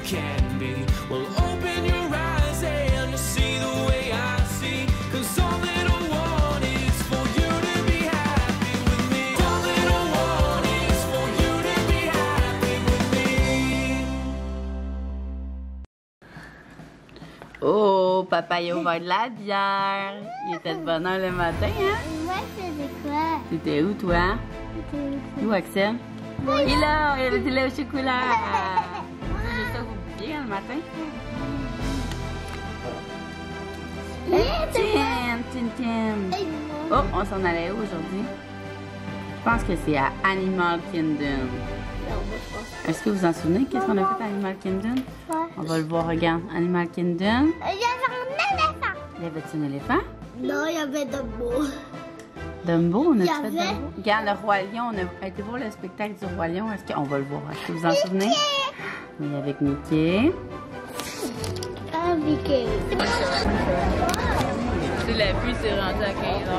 can be. Well, open your eyes and you'll see the way I see. 'Cause all that I want is for you to be happy with me. All that I want is for you to be happy with me. Oh, papa il a ouvert de la bière. Il était de bonne heure le matin, hein? Moi, c'était quoi? T'étais où, toi? Où, Axel? Il est là, il avait du lait au chocolat. C'est juste ça que vous bouviez le matin? Tim. Oh, on s'en allait où aujourd'hui? Je pense que c'est à Animal Kingdom. Est-ce que vous vous en souvenez? Qu'est-ce qu'on a fait à Animal Kingdom? On va le voir, regarde. Animal Kingdom. Il y avait un éléphant. Y avait-tu un éléphant? Non, il y avait Dumbo. Dumbo, on a Il y fait avait- Dumbo. Regarde, le Roi Lion, on a été voir le spectacle du Roi Lion. Est-ce qu'on va le voir? Est-ce que vous en souvenez? Oui, avec Mickey. Ah, Mickey. Tu l'as vu, c'est rendu à 15h.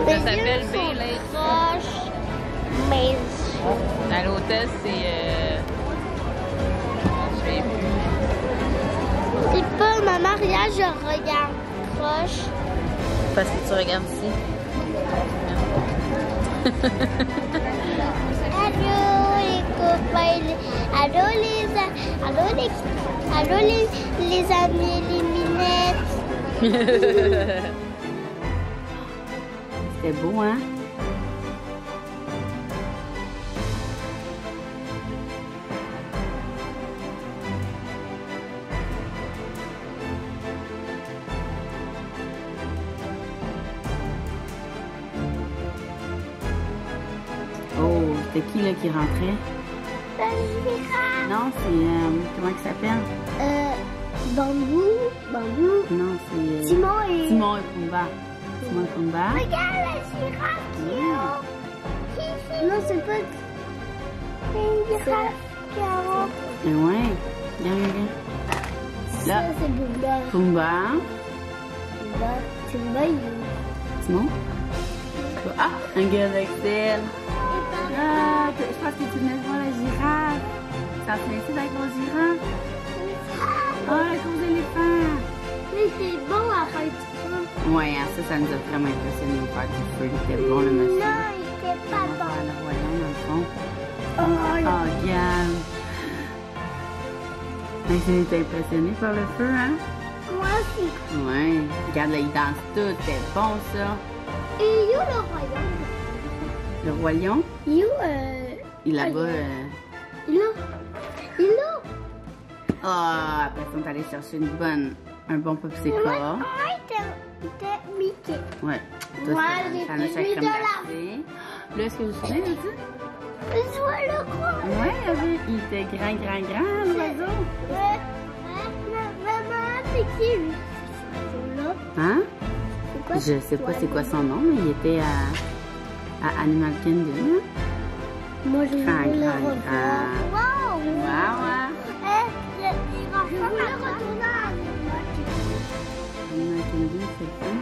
Ça s'appelle Bailey. Mais À l'hôtel, c'est... Je sais plus. c'est pas ma mariage, je regarde proche. Parce que tu regardes ici. Allô les copains, allô les amis, les minettes. C'était beau, hein? Oh, c'était qui là qui rentrait? La girafe. Non, c'est... comment il s'appelle? Bambou. Non, c'est... Timon et... Timon et Pumba. Timon et Pumba. Regarde la girafe qui est haut. Non, c'est pas... C'est une girafe qui est haut. Et ouais. Regarde. Ça, Là, c'est Bumba. Pumba. Timba, il est où? Timon. Ah, un gars d'Excel. Ah, je pense que tu venais voir la girafe. Ça fait ici avec la girafe. Ah, la course d'éléphant. Mais c'est bon à faire du feu. Ouais, hein, ça nous a vraiment impressionné de faire du feu. Il était bon, le monsieur. Non, il était pas On va bon. le voyant dans le fond. Oh, Oh, regarde. Mais il était impressionné par le feu, hein? moi aussi. Ouais. Regarde, là, il danse tout. C'était bon, ça. Et où le royaume? Le Roi Lion, Il est où, il est là-bas. Il est là. Il est là. Ah, après, ils sont allés chercher un bon popsicle. Moi, c'était Mickey. Ouais. Toi, Moi, c'est j'ai ça, plus crème de la- glacée. Là, est-ce que vous vous souvenez de ça? Je vois le quoi? Ouais, il était grand, l'oiseau. Maman, c'est qui lui? Là. Hein? C'est quoi? Je sais pas c'est quoi son nom, mais il était à Animal Kingdom. Moi, je Grand, voulais le grand, revoir. grand. Wow! Wow, hein? Je voulais retourner à Animal Kingdom, c'est le fun.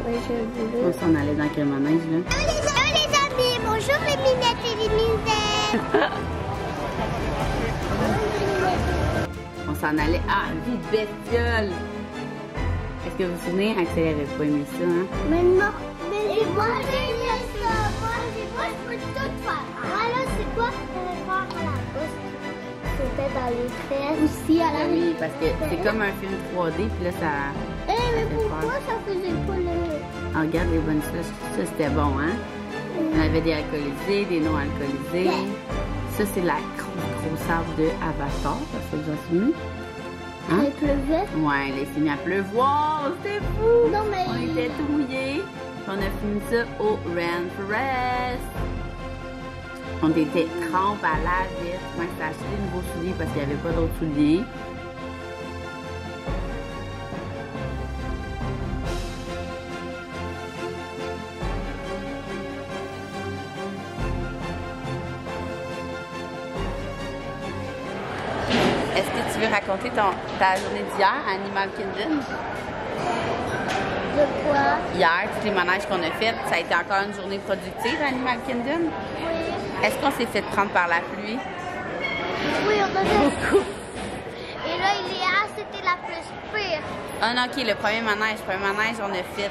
Oui, je voulais. On s'en allait dans quel manège, là? Allô les amis, bonjour les minettes et les minettes. On s'en allait à Vie de bestiole. Est-ce que vous vous souvenez? Axel n'avait pas aimé ça, hein? Mais non, mais moi j'aime ça. Moi je peux tout faire. Voilà, c'est quoi? Je vais faire à la bouche. C'était dans les fesses. Aussi à la Oui, parce que c'est comme un film 3D, puis là, ça... Eh, mais fait pourquoi peur. ça faisait pas le... Ah, regarde les bonnes choses. Ça, c'était bon, hein? On avait des alcoolisés, des non alcoolisés. Ça, c'est la grosseur de Avatar, parce que vous vous en souvenez? Hein? Il pleuvait? Ouais, là, il s'est mis à pleuvoir. C'était fou! Non, mais... On était tout mouillés. On a fini ça au Rainforest. On était trempes à la vite. Moi, j'ai acheté de nouveaux souliers parce qu'il n'y avait pas d'autres souliers. Est-ce que tu veux raconter ta journée d'hier à Animal Kingdom? De quoi? Hier, tous les manèges qu'on a fait, ça a été encore une journée productive à Animal Kingdom. Oui. Est-ce qu'on s'est fait prendre par la pluie? Oui, on a beaucoup. Et là, Iléa, c'était la plus pire. Ah non, ok, le premier manège. Le premier manège, on a fait...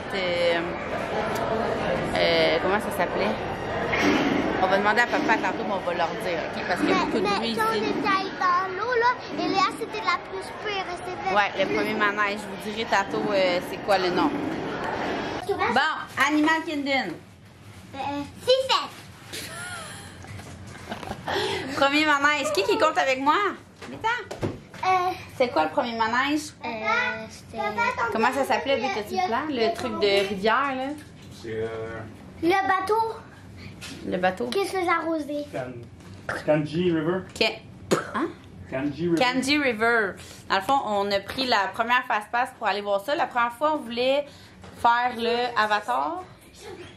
comment ça s'appelait? On va demander à papa tantôt, mais on va leur dire, ok? Parce qu'il y a beaucoup de bruit quand on ici. était allé dans l'eau, là, Iléa, c'était la plus pire. Ouais, le premier manège. Je vous dirai tantôt c'est quoi le nom. Bon, Animal Kingdom. 6-7. Premier manège. Qui compte avec moi? Attends. C'est quoi le premier manège? Comment ça s'appelait, vu que tu le plan? Le truc de rivière, là? C'est Le bateau Le bateau? qui se faisait arroser. Kanji River. Hein? Kanji River. Kanji River. Dans le fond, on a pris la première fast-pass pour aller voir ça. La première fois, on voulait faire le Avatar.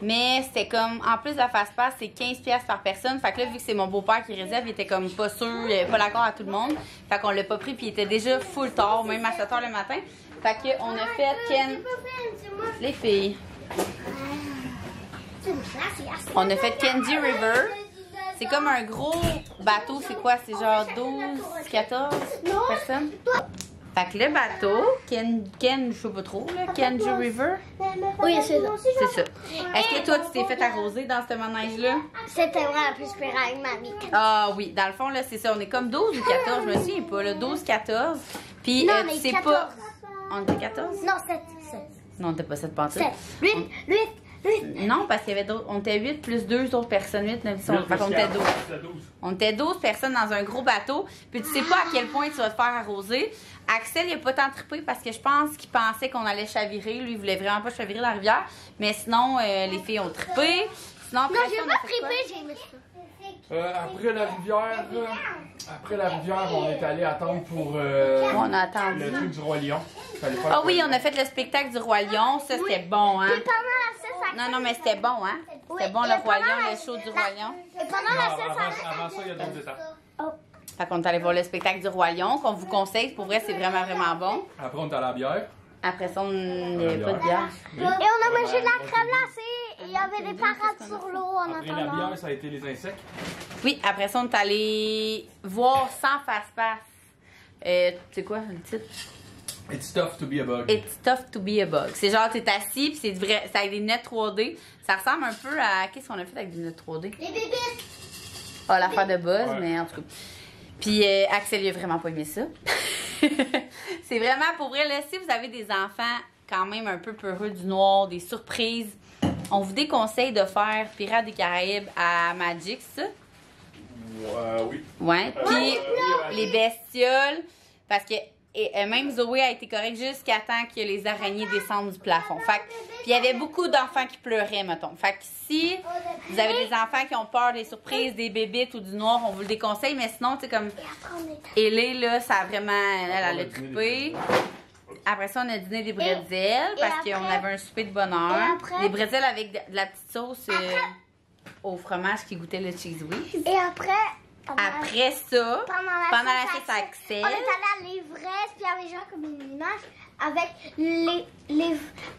Mais c'était comme, en plus de la fast-pass, c'est 15$ par personne. Fait que là, vu que c'est mon beau-père qui réserve, il était comme pas sûr, il avait pas l'accord à tout le monde. Fait qu'on l'a pas pris, puis il était déjà full tard, même à 7h le matin. Fait qu'on a fait Les filles. On a fait Kanji River. C'est comme un gros bateau, c'est quoi? C'est genre 12, 14 personnes? Fait que le bateau, je sais pas trop, là, Kanji River. Oui, c'est ça. C'est ça. Est-ce que toi, tu t'es fait arroser dans ce manège-là? C'était vraiment la plus pire avec mamie. Ah oui, dans le fond, là, c'est ça. On est comme 12 ou 14, je me souviens pas, là, 12, 14. Puis, Non, tu mais sais 14. pas... On était 14? Non, 7. Non, on était pas 7 pantoutes. 7. 8. 8. Non, parce qu'il y avait d'autres... On était 8 plus 2 autres personnes, 8, 9, 10, fait qu'on était 12. On était 12 personnes dans un gros bateau. Puis tu sais pas à quel point tu vas te faire arroser. Axel, il a pas tant trippé parce que je pense qu'il pensait qu'on allait chavirer. Lui, il voulait vraiment pas chavirer la rivière. Mais sinon, les filles ont trippé. Sinon, après Non, ça, j'ai on a pas fait quoi? trippé, j'ai aimé ça. Après la rivière, on est allé attendre pour On a attendu. le truc du Roi Lion. Fallait faire Ah le oui, Roi on a fait le spectacle du Roi Lion. Ça, c'était bon, hein? Et pendant la 6 à Non, non, mais c'était bon, hein? C'était bon, et le Roi pendant Lion, la- le show du Roi Lion. Et pendant la 6 Lion. Avant ça, il y a d'autres étapes. Fait qu'on est allé voir le spectacle du Roi Lion, qu'on vous conseille. Pour vrai, c'est vraiment, vraiment bon. Après, on est allé à la bière. Après ça, on n'avait pas de bière. Et on a mangé de la crème glacée. Et il y avait des parades sur l'eau en Après la attendant. bière, ça a été les insectes. Oui, après ça, on est allé voir sans face-pass. C'est quoi le titre? It's tough to be a bug. It's tough to be a bug. C'est genre, t'es assis, puis c'est vrai, c'est avec des lunettes 3D. Ça ressemble un peu à. Qu'est-ce qu'on a fait avec des lunettes 3D? Les bébés. Ah, l'affaire de Buzz, Ouais. mais en tout cas. Puis Axel, il a vraiment pas aimé ça. C'est vraiment pour vrai, là, si vous avez des enfants quand même un peu peureux du noir, des surprises, on vous déconseille de faire Pirates des Caraïbes à Magix. Oui. Ouais. Puis les bestioles, parce que même Zoé a été correcte jusqu'à temps que les araignées descendent du plafond. Fait que, puis il y avait beaucoup d'enfants qui pleuraient, mettons. Fait que si vous avez des enfants qui ont peur des surprises, des bébites ou du noir, on vous le déconseille. Mais sinon, tu sais, comme Ellie, là, ça a vraiment... Elle a trippé. Après ça, on a dîné des bretzels parce après- qu'on avait un souper de bonheur. et après- Des bretzels avec de la petite sauce au fromage qui goûtait le cheese whiz. Et après. Après ça, pendant la fête à Axel, on est allé à l'Everest, puis il y avait genre comme une image avec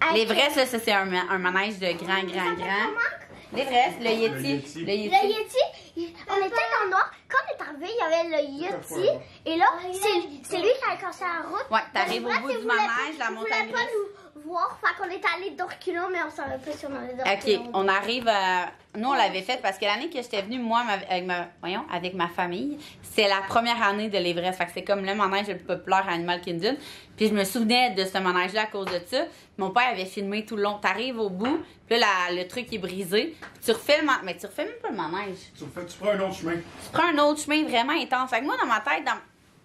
avec l'Everest, là, ça c'est un manège de grand. L'Everest, le Yeti. Le Yeti, on était dans le noir. Quand on est arrivé, il y avait le Yeti. Et là, c'est lui qui a cassé la route. Ouais, t'arrives Mais au bout bref, du il voulait manège, pas- la il montagne voulait pas nous voir. Fait qu'on est allé d'autres kilos, mais on savait pas si on avait d'autres OK, kilos. on arrive à... Nous, on l'avait fait parce que l'année que j'étais venue, moi, avec ma famille, c'est la première année de l'Everest. Fait que c'est comme le manège le plus populaire à Animal Kingdom. Puis je me souvenais de ce manège-là à cause de ça. Mon père avait filmé tout le long. T'arrives au bout, puis là, le truc est brisé. Puis tu refais le manège. Mais tu refais même pas le manège. Tu prends un autre chemin. Tu prends un autre chemin vraiment intense. Fait que moi, dans ma tête,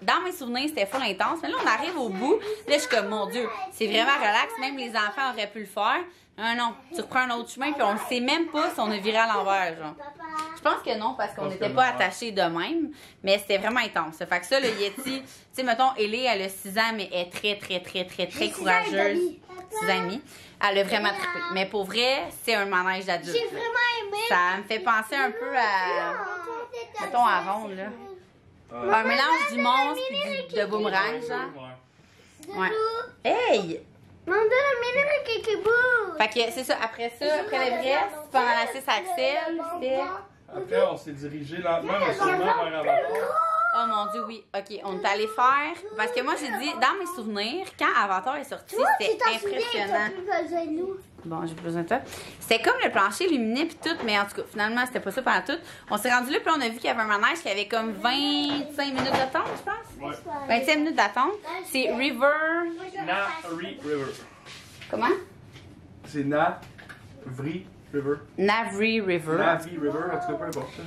dans mes souvenirs, c'était full intense. Mais là, on arrive au bout. Là, je suis comme, mon Dieu, c'est vraiment relax. Même les enfants auraient pu le faire. Non, tu reprends un autre chemin, puis on ne sait même pas si on a viré à l'envers, genre. Je pense que non, parce qu'on pense n'était que pas non, attachés de même. Mais c'était vraiment intense. Fait que ça, le Yeti, tu sais, mettons, Ellie, elle a 6 ans, mais elle est très courageuse. 6 ans et demi. Elle a vraiment trippé. Mais pour vrai, c'est un manège d'adulte. J'ai vraiment aimé. Ça me fait penser un peu à... Mettons, à ronde, là. Un mélange du monstre et de boomerang, genre. Ouais. Hey! On donne un mini kikibou. Fait que c'est ça, après l'Everest, pendant la 6 Axel, c'était... Après, on s'est dirigé lentement, mais sûrement vers Avatar. Oh mon Dieu, oui. OK, on est allé faire... Parce que moi, j'ai dit, dans mes souvenirs, quand Avatar est sorti, c'était impressionnant. Bon, j'ai plus besoin de toi. C'était comme le plancher lumineux puis tout, mais en tout cas, finalement, c'était pas ça pendant tout. On s'est rendu là, puis on a vu qu'il y avait un manège qui avait comme 25 minutes d'attente, je pense. Ouais. 25 minutes d'attente. C'est River... Navri River. Comment? C'est Navri River. Navri River. Navri River, en tout cas, peu importe ça.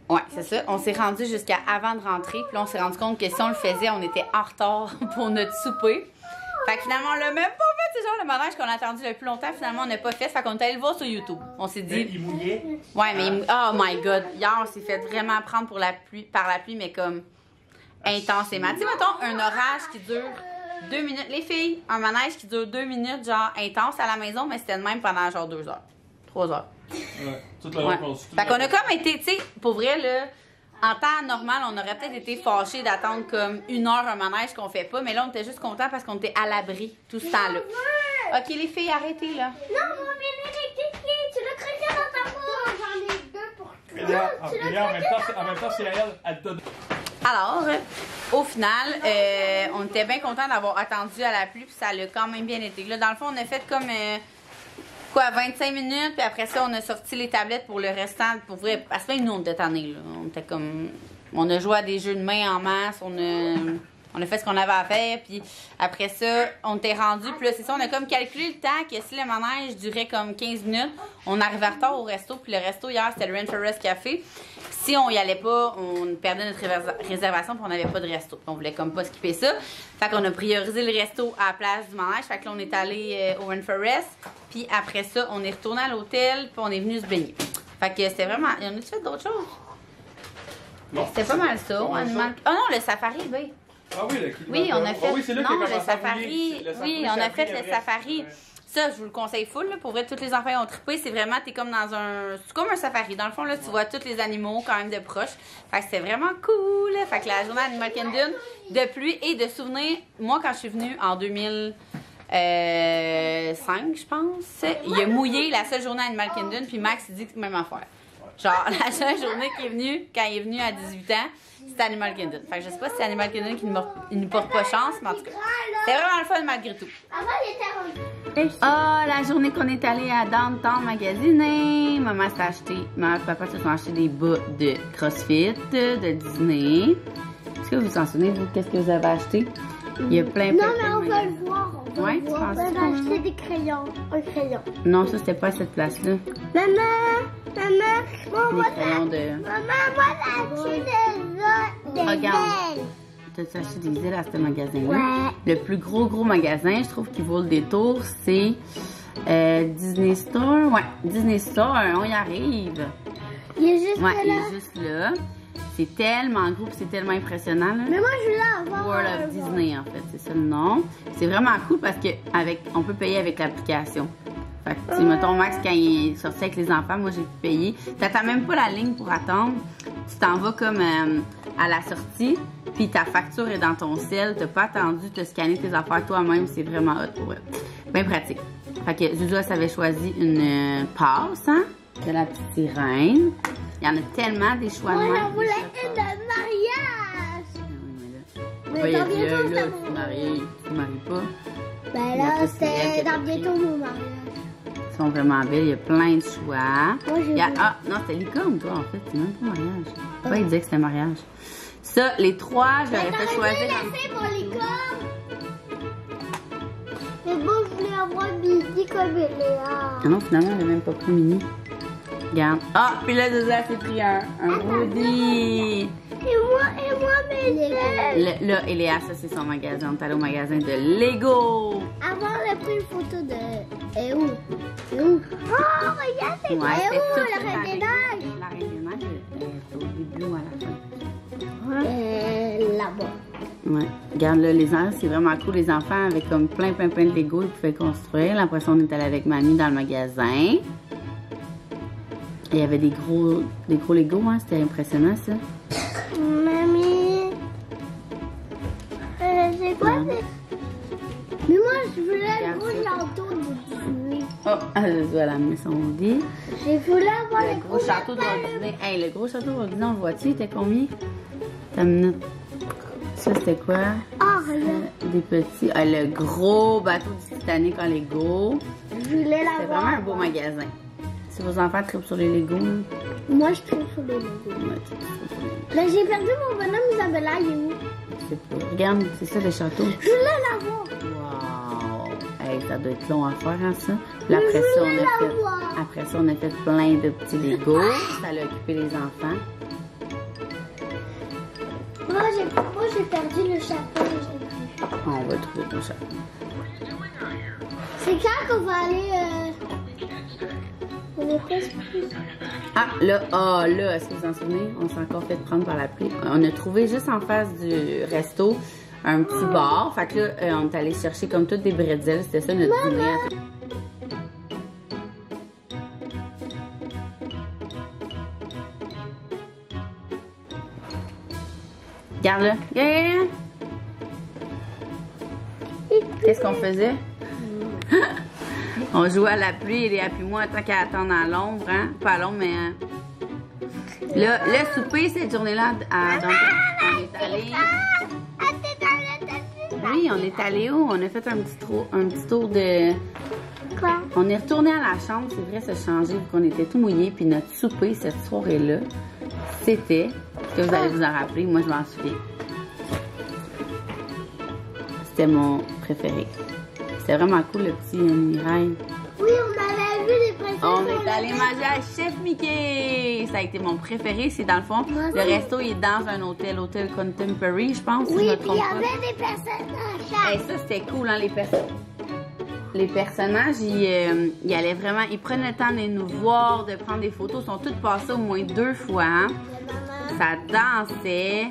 Ouais, c'est ça. On s'est rendu jusqu'à avant de rentrer, puis là, on s'est rendu compte que si on le faisait, on était en retard pour notre souper. Fait que finalement, on l'a même pas fait. C'est genre le manège qu'on a attendu le plus longtemps. Finalement, on n'a pas fait. Fait qu'on est allé le voir sur YouTube. On s'est dit... Il mouillait. Ouais, mais... Oh my God. Hier, on s'est fait vraiment prendre pour la pluie, par la pluie, mais comme intensément. Tu sais, mettons, un orage qui dure 2 minutes. Les filles, un manège qui dure 2 minutes, genre intense à la maison, mais c'était de même pendant genre 2 heures. 3 heures. Ouais, toute la Ouais. réponse. Fait qu'on a comme été, tu sais, pour vrai, là... En temps normal, on aurait peut-être été fâchés d'attendre comme 1 heure un manège qu'on fait pas, mais là, on était juste contents parce qu'on était à l'abri tout ce temps-là. OK, les filles, arrêtez, là. Non, mon bébé rectifié, tu l'as craqué dans ta bouche. J'en ai 2 pour toi. En même temps, c'est à elle te donne. Alors, au final, on était bien contents d'avoir attendu à la pluie, puis ça l'a quand même bien été. Là, dans le fond, on a fait comme... 25 minutes, puis après ça, on a sorti les tablettes pour le restant, pour vrai, parce que nous, on était tannés, là. On était comme... On a joué à des jeux de main en masse, on a fait ce qu'on avait à faire, puis après ça, on était rendu, puis là, c'est ça, on a comme calculé le temps que si le manège durait comme 15 minutes, on arrivait en retard au resto, puis le resto, hier, c'était le Rainforest Café. Si on y allait pas, on perdait notre réservation, puis on n'avait pas de resto. On voulait comme pas skipper ça. Fait qu'on a priorisé le resto à la place du manège. Fait que là, on est allé au Rainforest. Puis après ça, on est retourné à l'hôtel, puis on est venu se baigner. Fait que c'était vraiment... On a-tu fait d'autres choses? C'était pas mal ça. Oh non, le safari, oui. Ah oui, le Oui, on a fait... oui, c'est là non, qu'il a le commencé à safari. mouiller. Oui, on a fait le safari. Ça, je vous le conseille full, là. Pour vrai, tous les enfants ont trippé. C'est vraiment, t'es comme dans un... C'est comme un safari. Dans le fond, là, tu vois tous les animaux quand même de proche. Fait que c'était vraiment cool. Fait que la journée Animal Kingdom de pluie et de souvenirs. Moi, quand je suis venue en 2005, je pense, il a mouillé la seule journée Animal Kingdom. Puis Max, il dit que c'est même affaire. Genre, la seule journée qu'il est venu, quand il est venu à 18 ans, c'était Animal Kingdom. Fait que je sais pas si c'est Animal Kingdom qui ne porte pas chance, mais en tout cas, c'était vraiment le fun malgré tout. Avant, il était rendu. Ah, la journée qu'on est allé à Downtown magasiner, maman s'est acheté, maman et papa se sont achetés des bas de CrossFit, de Disney. Est-ce que vous vous en souvenez, vous, qu'est-ce que vous avez acheté? Il y a plein, Non, plein, mais plein on de va magasins. le voir. On va Ouais, le tu voir. penses On ça, va acheter des crayons. Un crayon. Non, ça, c'était pas à cette place-là. Maman, moi, Des crayons de... maman, moi, j'ai acheté des Regarde. ailes. T'as acheté des ailes à ce magasin-là? Ouais. Le plus gros magasin, je trouve, qui vaut le détour, c'est Disney Store. Ouais, Disney Store, on y arrive. Il est juste Ouais, il là. est juste là. C'est tellement gros, c'est tellement impressionnant, là. Mais moi, je voulais avoir World un of Disney, en fait, c'est ça le nom. C'est vraiment cool parce que on peut payer avec l'application. Fait que, tu sais, mettons, Max, quand il est sorti avec les enfants, moi, j'ai pu payer. T'attends même pas la ligne pour attendre. Tu t'en vas comme à la sortie, puis ta facture est dans ton cell. T'as pas attendu de scanner tes affaires toi-même. C'est vraiment hot pour eux. Bien pratique. Fait que Zuzu, elle s'avait choisi une passe, hein, de la petite sirène. Il y en a tellement des choix de Moi, même, j'en voulais des une choix de mariage. de- Ah oui, mais là... Mais Ouais, il a dans dit, bientôt, là, ça tu te maries pas. Ben Mais là, après, c'est elle c'est qui a dans pris. bientôt mon mariage. Ils sont vraiment belles, il y a plein de choix. Moi, j'ai Il y a... vu. Ah, non, c'était licorne, toi, en fait. C'est même pas mariage. Pourquoi il disait que c'était mariage? Ça, les trois, je leur ai fait choisir. laissé pour licorne. Mais bon, je voulais avoir Bibi comme Léa. Ah non, finalement, elle a même pas pris mini. Regarde. Ah, puis là, Zuzu a pris un Woody. Et moi, mes ailes. Là, Eléa, ça, c'est son magasin. On est allé au magasin de Lego. Avant, on a pris une photo de... Et où? Oh, regarde, c'est Ouais, et c'était où, tout la Reine des Neiges? La Reine des Neiges, elle est au début ou à la fin. Là-bas. Ouais. Regarde là, les enfants, c'est vraiment cool. Les enfants avaient comme plein de Lego, ils pouvaient construire. L'impression on est allé avec Mamie dans le magasin. Il y avait des gros Lego, hein. C'était impressionnant, ça. Mamie. C'est quoi? Ouais. Mais moi, je voulais le Regarde gros ça. château de Disney. Oh, Zuzu, elle a mis son dit. J'ai voulu avoir Le gros château de Walt Disney. Hey, le gros château de Walt Disney, on le voit-tu? Il était combien? T'as une minute. Ça, c'était quoi? Ah, regarde. Des petits. Ah, le gros bateau du Titanic en Lego. Je voulais C'est l'avoir. vraiment un beau magasin. Si vos enfants trippent sur les Legos, Moi, je trouve sur les Legos. ouais, tu trippes sur les Legos. Là, j'ai perdu mon bonhomme Isabella, il est où? Je sais pas. Regarde, c'est ça le château. Je voulais l'avoir. Wow! Hey, ça doit être long à faire, hein, ça. Puis après ça, après ça, on a fait plein de petits Legos. Ça a occupé les enfants. Moi, j'ai perdu le chapeau. On va trouver le château. C'est quand qu'on va aller... On est presque plus... Ah, là, est-ce que vous en souvenez? On s'est encore fait prendre par la pluie. On a trouvé juste en face du resto un petit bar. Fait que là, on est allé chercher comme toutes des bretzels. C'était ça notre dîner. Regarde là. Yeah. Qu'est-ce qu'on faisait? On jouait à la pluie, Léa puis moi, tant qu'à attendre à l'ombre, hein? Pas à l'ombre, mais... Là, le souper, cette journée-là, on est allé... Oui, on est allé où? On a fait un petit tour de... Quoi? On est retourné à la chambre, c'est vrai, se changer, vu qu'on était tout mouillés. Puis notre souper, cette soirée-là, c'était... que vous allez vous en rappeler, moi, je m'en souviens. C'était mon préféré. C'était vraiment cool, le petit mirail. Oui, on avait vu les princesses. On est allé manger à Chef Mickey. Ça a été mon préféré. C'est dans le fond, Moi le aussi. resto il est dans un hôtel Contemporary, je pense, si je Oui, me puis il y trompe pas. avait des personnages. Hey, ça, c'était cool, hein, les personnages, ils allaient vraiment... Ils prenaient le temps de nous voir, de prendre des photos. Ils sont tous passés au moins 2 fois, hein. Ça dansait.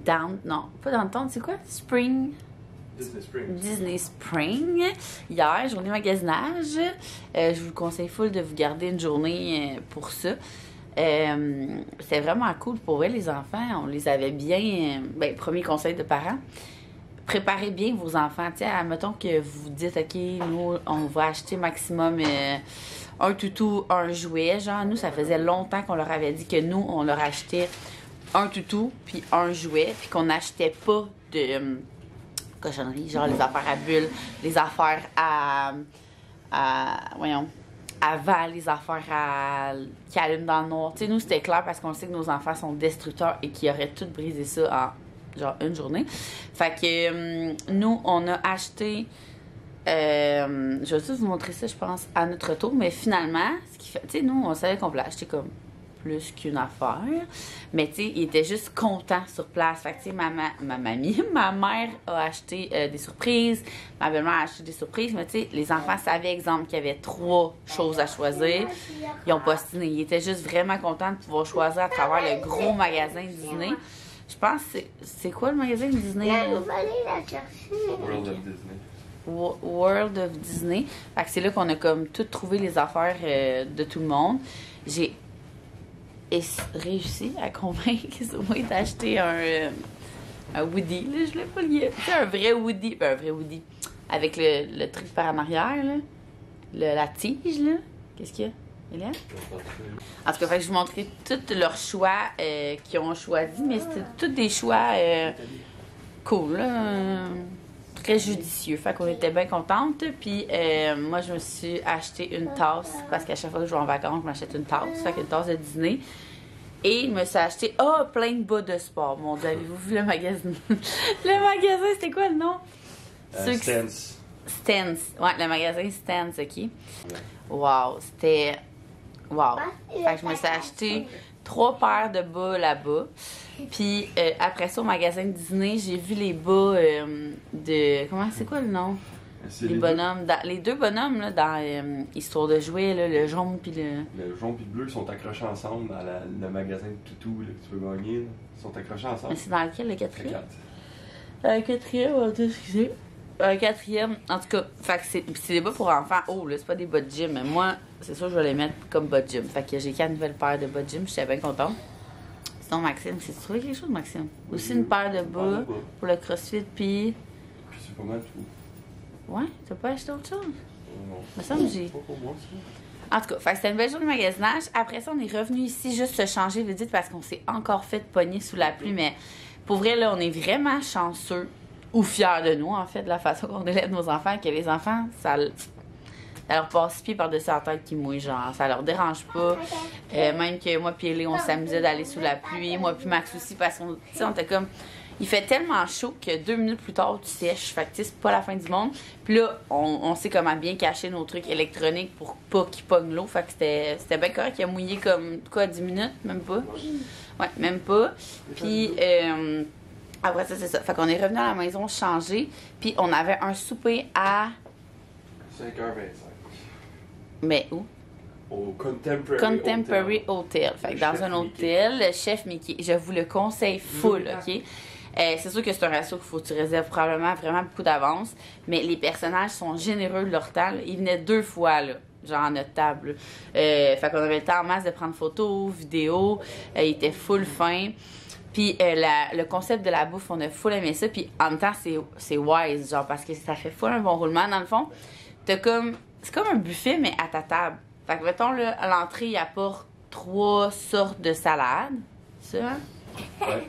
Down, non, pas Downtown, c'est quoi? Spring? Disney Spring. Hier, journée magasinage. Je vous conseille full de vous garder une journée pour ça. C'était vraiment cool pour vrai, les enfants. On les avait bien... premier conseil de parents. Préparez bien vos enfants. Tiens, admettons que vous dites, OK, nous, on va acheter maximum... un toutou, un jouet. Genre, nous, ça faisait longtemps qu'on leur avait dit que nous, on leur achetait un toutou, puis un jouet, puis qu'on n'achetait pas de cochonneries, genre les affaires à bulles, les affaires à vent, les affaires qui allument dans le noir. Tu sais, nous, c'était clair parce qu'on sait que nos enfants sont destructeurs et qu'ils auraient tout brisé ça en, genre, une journée. Fait que nous, on a acheté... je vais juste vous montrer ça, je pense, à notre retour. Mais finalement, ce qui fait, tu sais, nous, on savait qu'on voulait acheter comme plus qu'une affaire. Mais tu sais, il était juste content sur place. Fait que tu sais, ma mère a acheté des surprises. Ma belle-mère a acheté des surprises. Mais tu sais, les enfants savaient, exemple, qu'il y avait 3 choses à choisir. Ils ont postiné. Ils étaient juste vraiment contents de pouvoir choisir à travers le gros magasin Disney. Je pense que c'est quoi le magasin Disney? On va aller la chercher. World of Disney. World of Disney. Fait que c'est là qu'on a comme tout trouvé les affaires de tout le monde. J'ai réussi à convaincre Zoé d'acheter un Woody. Là, je l'ai pas lié. C'est un vrai Woody. Un vrai Woody. Avec le truc par en arrière, là. La tige, là. Qu'est-ce qu'il y a? Hélène? En tout cas, fait que je vous montrais tous leurs choix qu'ils ont choisi, mais c'était tous des choix cool, là. Très judicieux. Fait qu'on était bien contente. Puis moi, je me suis acheté une tasse parce qu'à chaque fois que je vais en vacances, je m'achète une tasse. Fait qu'une tasse de dîner. Et je me suis acheté plein de bas de sport. Mon Dieu, avez-vous vu le magasin? Le magasin, c'était quoi le nom? Ceux qui- Stance. Stance. Ouais, le magasin Stance, OK. Wow, c'était... Wow. Fait que je me suis acheté 3 paires de bas là-bas. Puis après ça, au magasin Disney, j'ai vu les bas de... Comment, c'est quoi le nom? C'est Les bonhommes. Les 2 bonhommes, là, dans Histoire de jouer, là, le jaune puis le... Le jaune et le bleu sont accrochés ensemble dans le magasin de toutou là, que tu peux gagner. Là. Ils sont accrochés ensemble. Mais c'est dans lequel, le Le 4e? 4. Le 4e, on va t'excuser. Un 4e, en tout cas, fait que c'est des bas pour enfants. Oh, là, c'est pas des bas de gym, mais moi, c'est sûr, je vais les mettre comme bas de gym. Fait que j'ai 4 nouvelles paires de bas de gym, j'étais bien contente. Sinon, Maxime, c'est trouvé quelque chose, Maxime? Aussi une paire de bas pour le CrossFit, puis. Puis c'est pas mal tout. Ouais, t'as pas acheté autre chose? Non. Me semble que j'ai. Pas pour moi, ça. En tout cas, fait que c'était une belle journée de magasinage. Après ça, on est revenu ici juste se changer vite parce qu'on s'est encore fait pogner sous la pluie. Mais pour vrai, là, on est vraiment chanceux ou fiers de nous, en fait, de la façon qu'on élève nos enfants. Que les enfants, ça leur passe 6 pieds par-dessus la tête qui mouillent, genre, ça leur dérange pas. Même que moi puis Ellie, on s'amusait d'aller sous la pluie. Moi puis Max aussi, parce qu'on, tu sais, on était comme... Il fait tellement chaud que 2 minutes plus tard, tu sèches. Fait que, tu sais, c'est pas la fin du monde. Puis là, on sait comment bien cacher nos trucs électroniques pour pas qu'ils pognent l'eau. Fait que c'était bien correct. Il a mouillé comme, quoi, 10 minutes? Même pas? Ouais, même pas. Puis, après ça, c'est ça. Fait qu'on est revenu à la maison changer. Puis on avait un souper à... 5h25. Mais où? Au Contemporary Contemporary Hotel. Fait que Le dans chef un hôtel, le chef Mickey. Je vous le conseille full, OK? C'est sûr que c'est un resto qu'il faut que tu réserves probablement vraiment beaucoup d'avance, mais les personnages sont généreux de leur temps. Là. Ils venaient 2 fois, là, genre à notre table. Fait qu'on avait le temps en masse de prendre photos, vidéos. Il était full fin. Puis le concept de la bouffe, on a full aimé ça. Puis en même temps, c'est wise, genre, parce que ça fait full un bon roulement. Dans le fond, c'est comme un buffet, mais à ta table. Fait que, mettons, là, à l'entrée, il apporte 3 sortes de salades. Ça, hein? Ouais.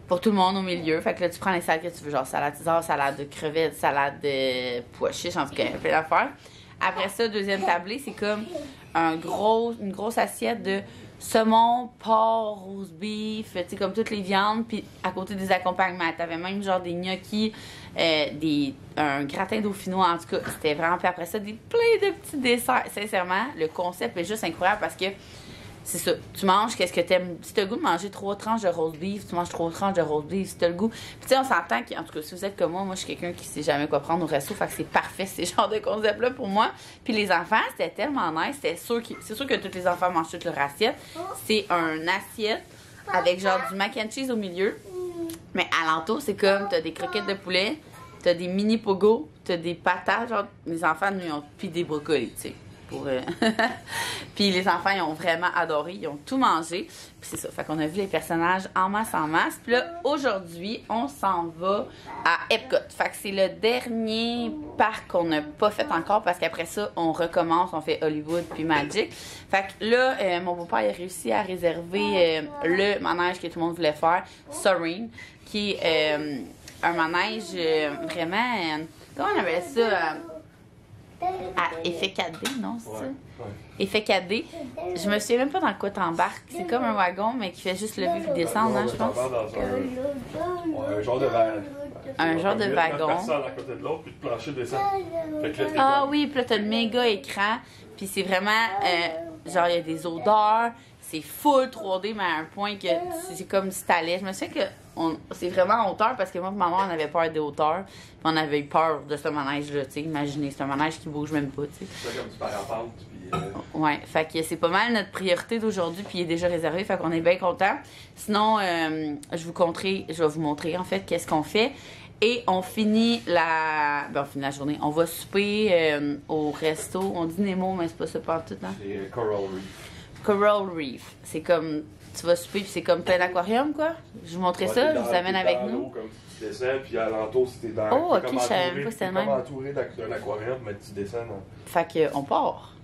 Pour tout le monde au milieu. Fait que là, tu prends les salades que tu veux, genre salade César, salade de crevettes, salade de pois chiches, en tout cas, plein d'affaires. Après ça, deuxième tablée, c'est comme une grosse assiette de saumon, porc, roast beef, tu sais, comme toutes les viandes, puis à côté des accompagnements. T'avais même genre des gnocchis, un gratin dauphinois, en tout cas, c'était vraiment... Puis après ça, plein de petits desserts. Sincèrement, le concept est juste incroyable parce que c'est ça, tu manges qu'est-ce que t'aimes. Si t'as le goût de manger 3 tranches de roast beef, tu manges 3 tranches de roast beef, si t'as le goût. Puis tu sais, on s'entend qu'en tout cas, si vous êtes comme moi, je suis quelqu'un qui sait jamais quoi prendre au resto, fait que c'est parfait, ces genres de concepts-là pour moi. Puis les enfants, c'était tellement nice, c'est sûr que tous les enfants mangent toute leur assiette. C'est un assiette avec genre du mac and cheese au milieu, mais alentour, c'est comme, t'as des croquettes de poulet, t'as des mini pogos, t'as des patates, genre, les enfants, nous, ils ont puis des brocolis, tu sais. Puis les enfants, ils ont vraiment adoré. Ils ont tout mangé. Puis c'est ça. Fait qu'on a vu les personnages en masse. Puis là, aujourd'hui, on s'en va à Epcot. Fait que c'est le dernier parc qu'on n'a pas fait encore parce qu'après ça, on recommence. On fait Hollywood puis Magic. Fait que là, mon beau-père a réussi à réserver le manège que tout le monde voulait faire, Soaring, qui est un manège vraiment... comment on appelle ça? À effet 4D, non, c'est ça? Ouais. Effet 4D. Je me souviens même pas dans quoi t'embarques. C'est comme un wagon, mais qui fait juste lever et descendre, hein, je pense. Dans un genre de wagon. Un genre de wagon. Personne à côté de l'autre, puis le plancher descend. Fait que là, t'es Ah comme- oui, puis là, t'as le méga écran. Puis c'est vraiment, genre, il y a des odeurs. C'est full 3D, mais à un point que c'est comme si t'allais. Je me souviens que c'est vraiment en hauteur parce que moi et maman, on avait peur des hauteurs. Puis on avait eu peur de ce manège-là, tu sais. Imaginez, c'est un manège qui bouge même pas, tu sais. C'est comme du parapente, puis... Ouais, fait que c'est pas mal notre priorité d'aujourd'hui, puis il est déjà réservé, fait qu'on est bien contents. Sinon, je vais vous montrer en fait qu'est-ce qu'on fait. Et on finit la journée. On va souper au resto. On dit Nemo, mais c'est pas ça partout, hein? C'est Coral Reef. Coral Reef. C'est comme, tu vas souper, puis c'est comme plein d'aquarium, quoi. Je vous montrerai ça, je vous amène avec nous. Comme tu descends, puis à l'entour, si t'es dans... Oh, t'es ok, comme je savais entouré- pas que c'était t'es le même. comme entouré d'un aquarium, mais tu descends. Fait que, on part.